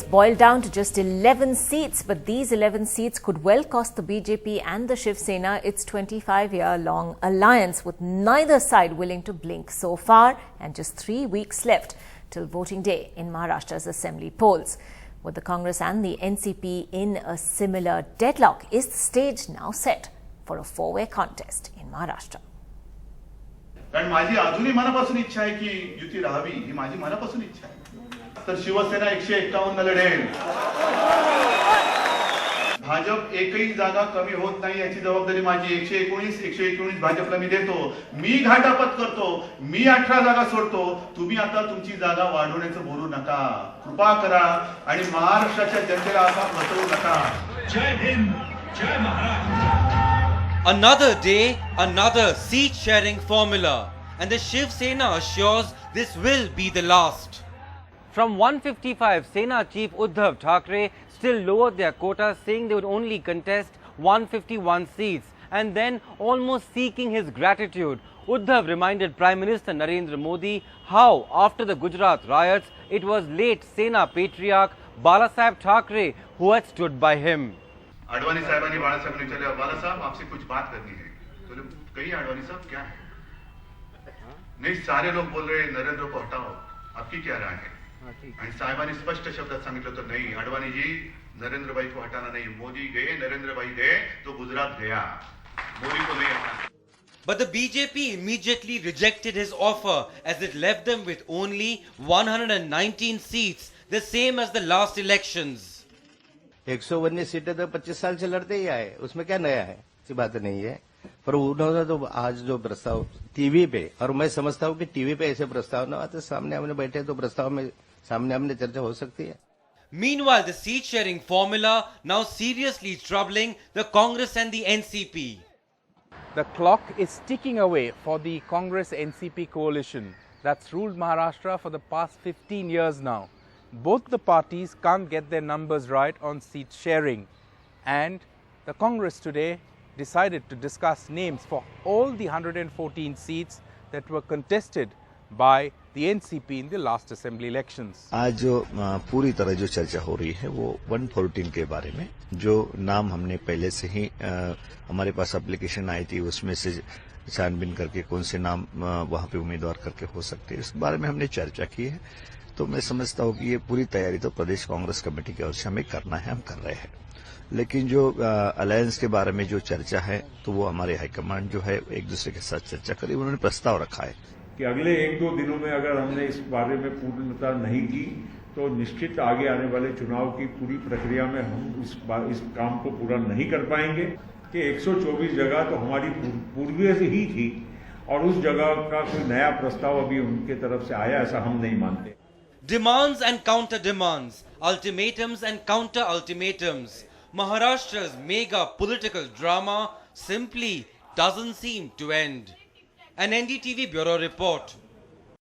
boiled down to just 11 seats, but these 11 seats could well cost the BJP and the Shiv Sena its 25-year-long alliance, with neither side willing to blink so far, and just 3 weeks left till voting day in Maharashtra's assembly polls. With the Congress and the NCP in a similar deadlock, is the stage now set for a four-way contest in Maharashtra? कारण माझी अजूनही मनापासून इच्छा आहे की युती राहावी, ही माझी मनापासून इच्छा आहे. तर शिवसेना 151 लढेल. भाजप एकही जागा कमी होत नाही याची जबाबदारी माझी. 119 भाजपला मी देतो. मी घाटापत करतो. मी 18 जागा सोडतो. तुम्ही आता तुमची जागा वाढवण्याचं बोलू नका. कृपा करा आणि महाराष्ट्राच्या जनतेला असा फसवू नका. जय हिंद, जय Maharashtra. Another day, another seat-sharing formula, and the Shiv Sena assures this will be the last. From 155, Sena chief Uddhav Thackeray still lowered their quota, saying they would only contest 151 seats, and then almost seeking his gratitude. Uddhav reminded Prime Minister Narendra Modi how, after the Gujarat riots, it was late Sena patriarch Balasaheb Thackeray who had stood by him. Advani साहेबांनी बाळासाहेबांनी विचारले, बाळासाहेब आपसे कुछ बात करनी है. तो कही आडवाणी साहब क्या है? नहीं, सारे लोग बोल रहे नरेंद्र को हटाओ, आपकी क्या राय है? आणि साहेबांनी स्पष्ट शब्दात सांगितलं तर नाही, आडवाणी जी नरेंद्र भाई को हटाना नहीं. मोदी गए, नरेंद्र भाई गए तो गुजरात गया. मोदी को नहीं हटाना. But the BJP immediately rejected his offer, as it left them with only 119 seats, the same as the last elections. 119 सीटें तो 25 साल से लड़ते ही आए, उसमें क्या नया है? ऐसी बात नहीं है. पर उन्होंने तो आज जो प्रस्ताव टीवी पे, और मैं समझता हूं कि टीवी पे ऐसे प्रस्ताव ना आते, सामने हमने बैठे तो प्रस्ताव में सामने हमने चर्चा हो सकती है. Meanwhile, the seat-sharing formula now seriously troubling the Congress and the NCP. The clock is ticking away for the Congress-NCP coalition that's ruled Maharashtra for the past 15 years now. Both the parties can't get their numbers right on seat sharing, and the Congress today decided to discuss names for all the 114 seats that were contested by the NCP in the last assembly elections. आज जो पूरी तरह जो चर्चा हो रही है वो 114 के बारे में, जो नाम हमने पहले से ही हमारे पास एप्लीकेशन आई थी, उसमें से छानबीन करके कौन से नाम वहां पे उम्मीदवार करके हो सकते हैं, इस बारे में हमने चर्चा की है. तो मैं समझता हूं कि ये पूरी तैयारी तो प्रदेश कांग्रेस कमेटी की ओर से हमें करना है, हम कर रहे हैं. लेकिन जो अलायंस के बारे में जो चर्चा है, तो वो हमारे हाईकमांड जो है एक दूसरे के साथ चर्चा करी, उन्होंने प्रस्ताव रखा है कि अगले 1-2 दिनों में अगर हमने इस बारे में पूर्णता नहीं की तो निश्चित आगे आने वाले चुनाव की पूरी प्रक्रिया में हम इस काम को पूरा नहीं कर पाएंगे. कि 124 जगह तो हमारी पूर्व से ही थी, और उस जगह का कोई नया प्रस्ताव अभी उनके तरफ से आया ऐसा हम नहीं मानते. Demands and counter-demands, ultimatums and counter-ultimatums. Maharashtra's mega political drama simply doesn't seem to end. An NDTV Bureau report.